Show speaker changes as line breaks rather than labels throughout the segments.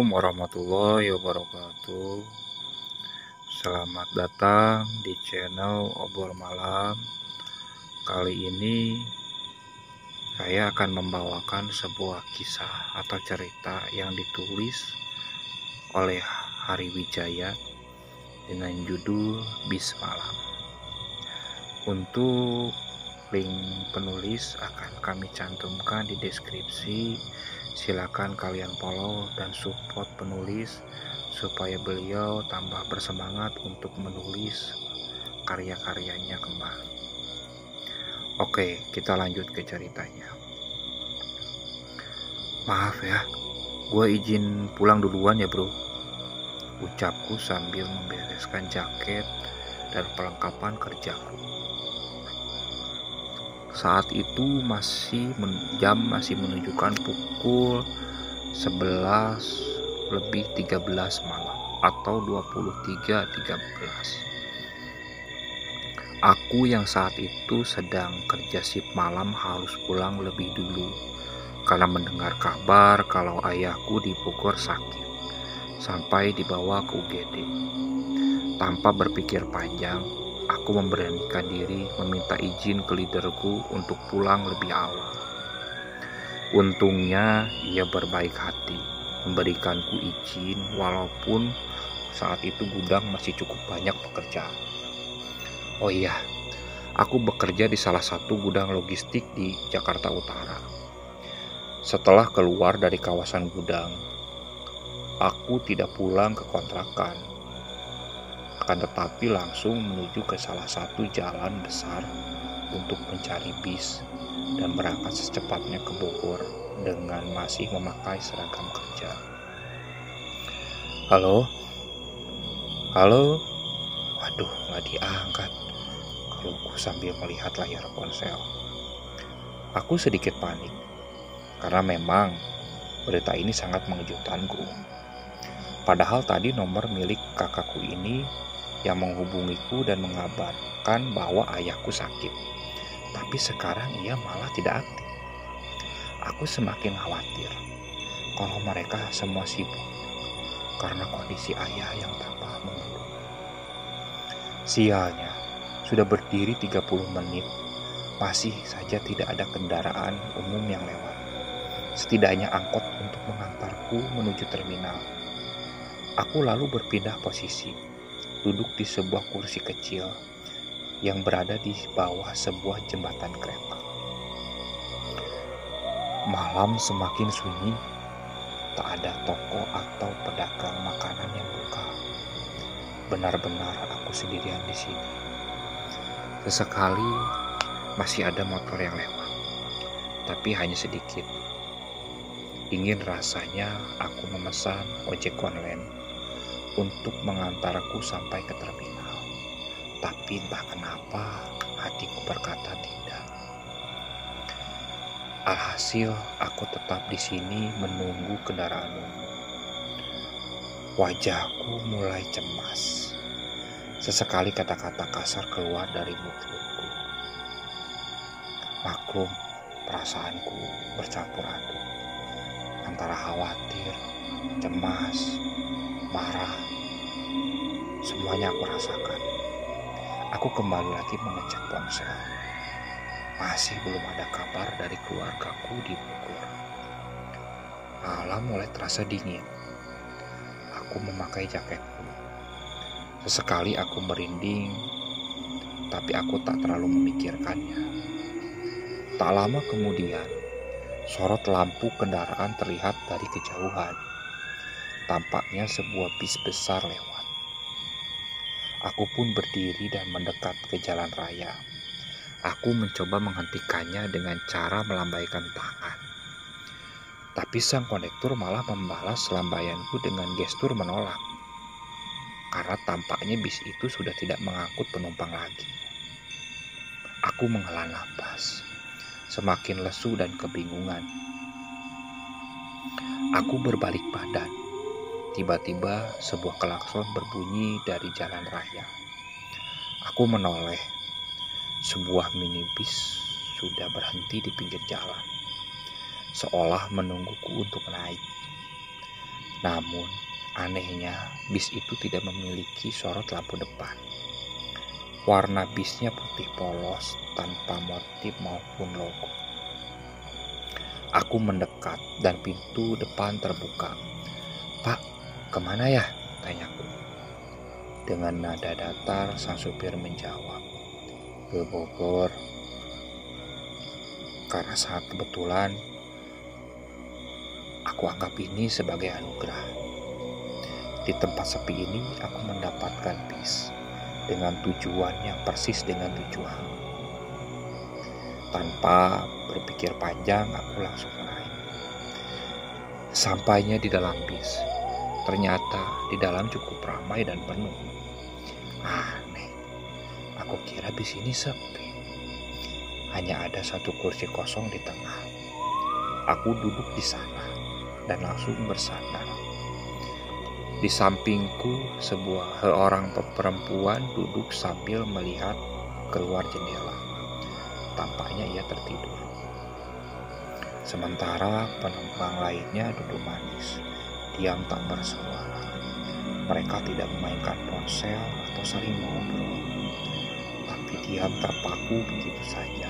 Assalamualaikum warahmatullahi wabarakatuh. Selamat datang di channel Obor Malam. Kali ini saya akan membawakan sebuah kisah atau cerita yang ditulis oleh Hari Wijaya dengan judul Bis Malam. Untuk link penulis akan kami cantumkan di deskripsi. Silakan kalian follow dan support penulis supaya beliau tambah bersemangat untuk menulis karya-karyanya kembali. Oke, kita lanjut ke ceritanya. Maaf ya, gue izin pulang duluan ya bro, ucapku sambil membereskan jaket dan perlengkapan kerjaku. Saat itu jam masih menunjukkan pukul 11:13 malam atau 23:13. Aku yang saat itu sedang kerja shift malam harus pulang lebih dulu karena mendengar kabar kalau ayahku di Bogor sakit sampai dibawa ke UGD. Tanpa berpikir panjang, aku memberanikan diri meminta izin ke leaderku untuk pulang lebih awal. Untungnya ia berbaik hati memberikanku izin walaupun saat itu gudang masih cukup banyak pekerjaan. Oh iya, aku bekerja di salah satu gudang logistik di Jakarta Utara. Setelah keluar dari kawasan gudang, aku tidak pulang ke kontrakan, akan tetapi langsung menuju ke salah satu jalan besar untuk mencari bis dan berangkat secepatnya ke Bogor dengan masih memakai seragam kerja. Halo? Halo? Waduh, gak diangkat. Keluhku sambil melihat layar ponsel. Aku sedikit panik karena memang berita ini sangat mengejutkanku. Padahal tadi nomor milik kakakku ini yang menghubungiku dan mengabarkan bahwa ayahku sakit. Tapi sekarang ia malah tidak aktif. Aku semakin khawatir kalau mereka semua sibuk karena kondisi ayah yang tambah memburuk. Sialnya, sudah berdiri 30 menit, masih saja tidak ada kendaraan umum yang lewat. Setidaknya angkot untuk mengantarku menuju terminal. Aku lalu berpindah posisi, duduk di sebuah kursi kecil yang berada di bawah sebuah jembatan kereta. Malam semakin sunyi, tak ada toko atau pedagang makanan yang buka. Benar-benar aku sendirian di sini. Sesekali masih ada motor yang lewat, tapi hanya sedikit. Ingin rasanya aku memesan ojek online untuk mengantarku sampai ke terminal. Tapi entah kenapa hatiku berkata tidak. Alhasil aku tetap di sini menunggu kendaraan umum. Wajahku mulai cemas. Sesekali kata-kata kasar keluar dari mulutku. Maklum, perasaanku bercampur aduk antara khawatir, cemas, marah. Semuanya aku rasakan. Aku kembali lagi mengecek ponsel. Masih belum ada kabar dari keluargaku di Bogor. Malam mulai terasa dingin. Aku memakai jaketku. Sesekali aku merinding, tapi aku tak terlalu memikirkannya. Tak lama kemudian, sorot lampu kendaraan terlihat dari kejauhan. Tampaknya sebuah bis besar lewat. Aku pun berdiri dan mendekat ke jalan raya. Aku mencoba menghentikannya dengan cara melambaikan tangan. Tapi sang kondektur malah membalas lambaianku dengan gestur menolak. Karena tampaknya bis itu sudah tidak mengangkut penumpang lagi. Aku menghela napas, semakin lesu dan kebingungan. Aku berbalik badan. Tiba-tiba sebuah klakson berbunyi dari jalan raya. Aku menoleh. Sebuah minibus sudah berhenti di pinggir jalan, seolah menungguku untuk naik. Namun, anehnya bis itu tidak memiliki sorot lampu depan. Warna bisnya putih polos tanpa motif maupun logo. Aku mendekat dan pintu depan terbuka. "Pak, kemana ya?" tanyaku. Dengan nada datar sang supir menjawab, "Ke Bogor." Karena sangat kebetulan, aku anggap ini sebagai anugerah. Di tempat sepi ini aku mendapatkan bis dengan tujuan yang persis dengan tujuan. Tanpa berpikir panjang, aku langsung naik. Sampainya di dalam bis, ternyata di dalam cukup ramai dan penuh. Aneh, aku kira bis ini sepi. Hanya ada satu kursi kosong di tengah. Aku duduk di sana dan langsung bersandar. Di sampingku seorang perempuan duduk sambil melihat keluar jendela. Tampaknya ia tertidur. Sementara penumpang lainnya duduk manis, diam tak bersuara. Mereka tidak memainkan ponsel atau saling ngobrol, tapi diam terpaku begitu saja.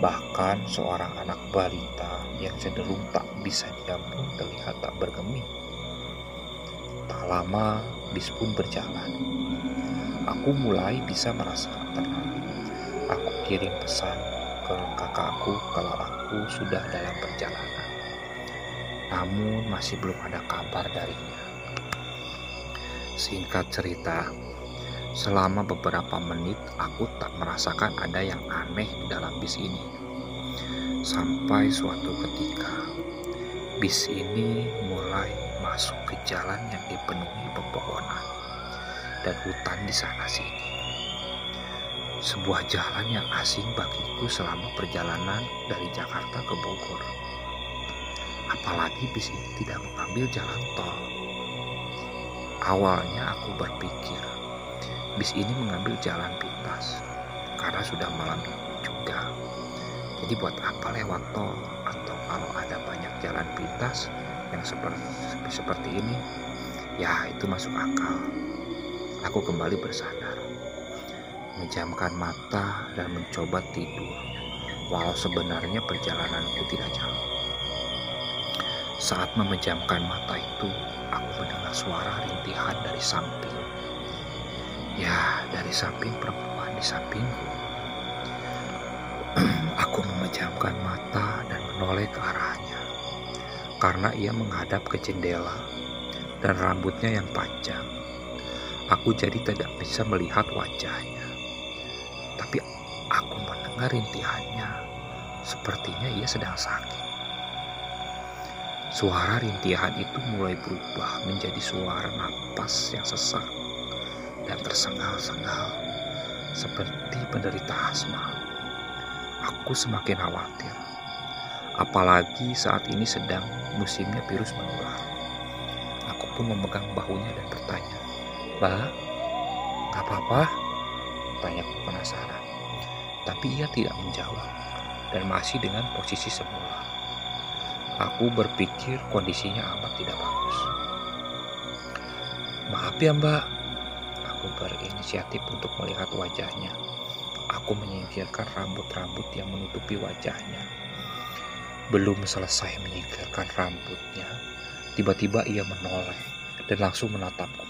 Bahkan seorang anak balita yang cenderung tak bisa diam pun terlihat tak bergeming. Tak lama, bis pun berjalan. Aku mulai bisa merasakan tenang. Aku kirim pesan ke kakakku kalau aku sudah dalam perjalanan. Namun masih belum ada kabar darinya. Singkat cerita, selama beberapa menit aku tak merasakan ada yang aneh di dalam bis ini. Sampai suatu ketika, bis ini mulai masuk ke jalan yang dipenuhi pepohonan dan hutan di sana sini. Sebuah jalan yang asing bagiku selama perjalanan dari Jakarta ke Bogor. Apalagi bis ini tidak mengambil jalan tol. Awalnya aku berpikir bis ini mengambil jalan pintas karena sudah malam juga. Jadi buat apa lewat tol? Atau kalau ada banyak jalan pintas yang seperti ini, ya itu masuk akal. Aku kembali bersandar, menjamkan mata dan mencoba tidur, walau sebenarnya perjalananku tidak jauh. Saat memejamkan mata itu, aku mendengar suara rintihan dari samping. Ya, dari samping perempuan di sampingku. Aku memejamkan mata dan menoleh ke arahnya, karena ia menghadap ke jendela dan rambutnya yang panjang. Aku jadi tidak bisa melihat wajahnya. Tapi aku mendengar rintihannya, sepertinya ia sedang sakit. Suara rintihan itu mulai berubah menjadi suara napas yang sesak dan tersengal-sengal, seperti penderita asma. Aku semakin khawatir, apalagi saat ini sedang musimnya virus menular. Aku pun memegang bahunya dan bertanya, "Mbak, gak apa-apa?" Tanyaku penasaran. Tapi ia tidak menjawab dan masih dengan posisi semula. Aku berpikir kondisinya amat tidak bagus. "Maaf ya Mbak." Aku berinisiatif untuk melihat wajahnya. Aku menyingkirkan rambut-rambut yang menutupi wajahnya. Belum selesai menyingkirkan rambutnya, tiba-tiba ia menoleh dan langsung menatapku.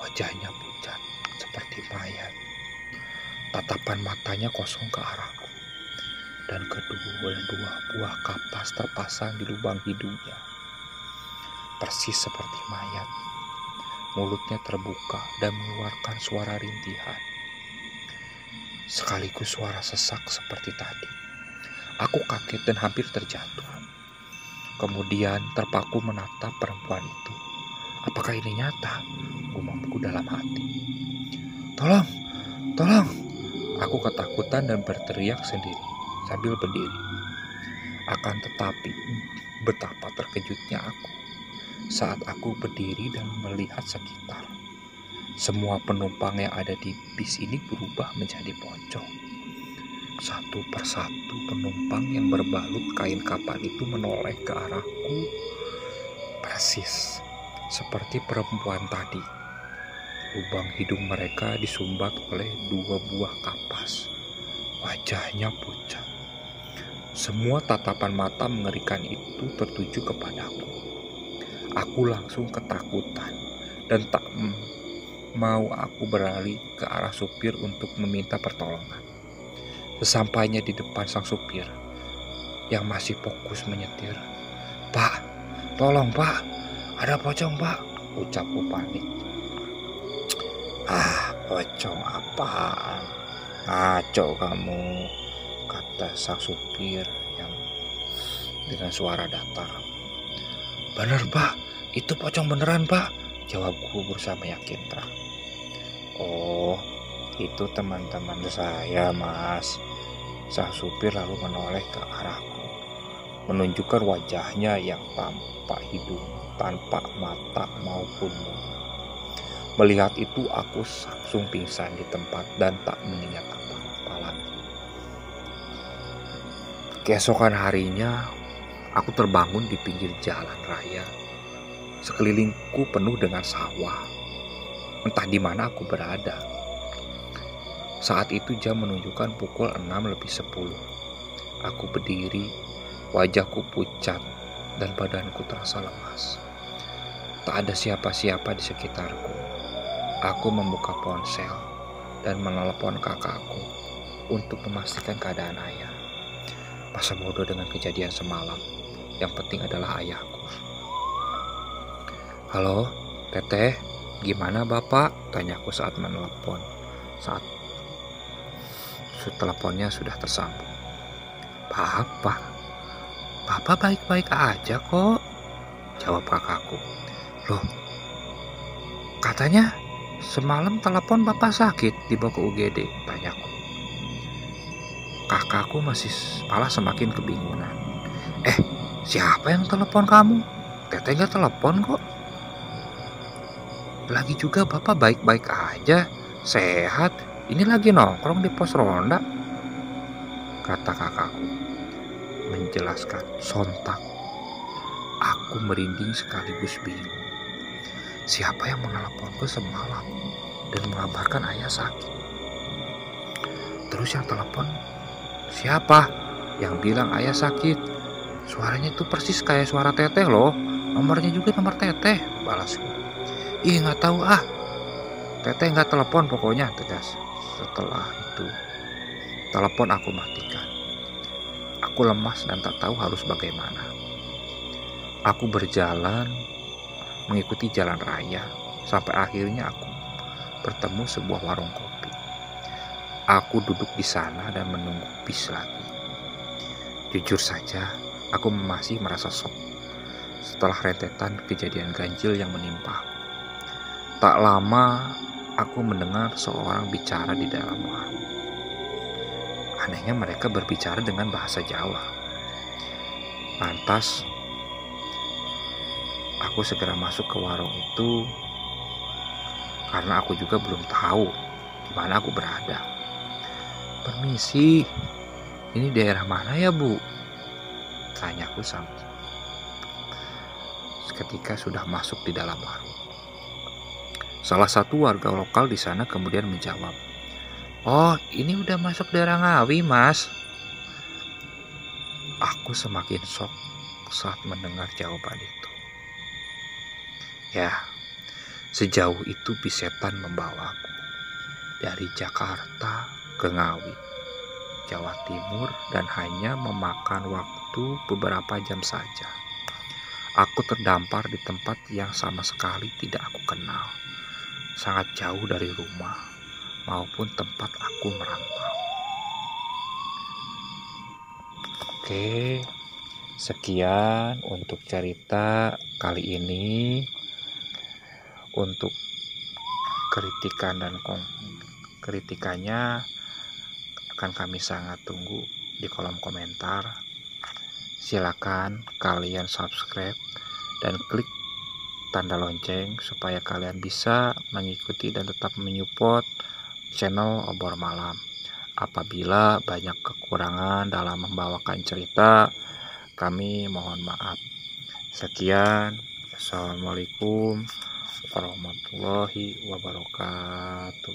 Wajahnya pucat seperti mayat. Tatapan matanya kosong ke arahku, dan kedua buah kapas terpasang di lubang hidungnya. Persis seperti mayat, mulutnya terbuka dan mengeluarkan suara rintihan, sekaligus suara sesak seperti tadi. Aku kaget dan hampir terjatuh. Kemudian terpaku menatap perempuan itu. Apakah ini nyata? Gumamku dalam hati. Tolong, tolong. Aku ketakutan dan berteriak sendiri sambil berdiri. Akan tetapi betapa terkejutnya aku saat aku berdiri dan melihat sekitar. Semua penumpang yang ada di bis ini berubah menjadi pocong. Satu persatu penumpang yang berbalut kain kapan itu menoleh ke arahku. Persis seperti perempuan tadi, lubang hidung mereka disumbat oleh 2 buah kapas. Wajahnya pucat. Semua tatapan mata mengerikan itu tertuju kepadaku. Aku langsung ketakutan dan tak mau aku berlari ke arah supir untuk meminta pertolongan. Sesampainya di depan sang supir yang masih fokus menyetir, "Pak, tolong pak, ada pocong pak," ucapku panik. "Ah, pocong apaan? Ngaco kamu," kata sang supir yang dengan suara datar. "Bener pak, itu pocong beneran pak," jawabku berusaha meyakinkan. "Oh, itu teman-teman saya mas." Sang supir lalu menoleh ke arahku, menunjukkan wajahnya yang tanpa hidung, tanpa mata maupun mulut. Melihat itu aku langsung pingsan di tempat dan tak mengingat apa-apa lagi. Keesokan harinya, aku terbangun di pinggir jalan raya. Sekelilingku penuh dengan sawah. Entah di mana aku berada. Saat itu jam menunjukkan pukul 6:10. Aku berdiri, wajahku pucat dan badanku terasa lemas. Tak ada siapa-siapa di sekitarku. Aku membuka ponsel dan menelepon kakakku untuk memastikan keadaan ayah. Masa bodoh dengan kejadian semalam. Yang penting adalah ayahku. "Halo, Teteh, gimana Bapak?" tanyaku saat menelepon. Saat teleponnya sudah tersambung. Bapak baik-baik aja kok," jawab kakakku. "Loh, katanya semalam telepon Bapak sakit dibawa ke UGD," tanyaku. Kakakku malah semakin kebingungan. Siapa yang telepon kamu? Teteh gak telepon kok." "Lagi juga Bapak baik-baik aja, sehat. Ini lagi nongkrong di pos ronda," kata kakakku. Menjelaskan sontak, aku merinding sekaligus bingung. Siapa yang meneleponku semalam dan mengabarkan ayah sakit? Terus yang telepon siapa? Yang bilang ayah sakit? Suaranya itu persis kayak suara Teteh loh. Nomornya juga nomor Teteh, balasku. "Ih, nggak tahu ah. Teteh nggak telepon pokoknya," tegas. Setelah itu, telepon aku matikan. Aku lemas dan tak tahu harus bagaimana. Aku berjalan mengikuti jalan raya sampai akhirnya aku bertemu sebuah warung kopi. Aku duduk di sana dan menunggu bis lagi. Jujur saja, aku masih merasa shock setelah rentetan kejadian ganjil yang menimpa. Tak lama, aku mendengar seorang bicara di dalam warung. Anehnya mereka berbicara dengan bahasa Jawa. Lantas, aku segera masuk ke warung itu karena aku juga belum tahu di mana aku berada. "Permisi, ini daerah mana ya Bu?" tanyaku sampai ketika sudah masuk di dalam warung. Salah satu warga lokal di sana kemudian menjawab, "Oh, ini udah masuk daerah Ngawi, Mas." Aku semakin shock saat mendengar jawaban itu. Ya, sejauh itu bis setan membawaku. Dari Jakarta ke Ngawi, Jawa Timur, dan hanya memakan waktu beberapa jam saja. Aku terdampar di tempat yang sama sekali tidak aku kenal. Sangat jauh dari rumah maupun tempat aku merantau. Oke, sekian untuk cerita kali ini. Untuk kritikan dan kritikannya akan kami sangat tunggu di kolom komentar. Silakan kalian subscribe dan klik tanda lonceng supaya kalian bisa mengikuti dan tetap menyupport channel Obor Malam. Apabila banyak kekurangan dalam membawakan cerita, kami mohon maaf. Sekian, Assalamualaikum warahmatullahi wabarakatuh.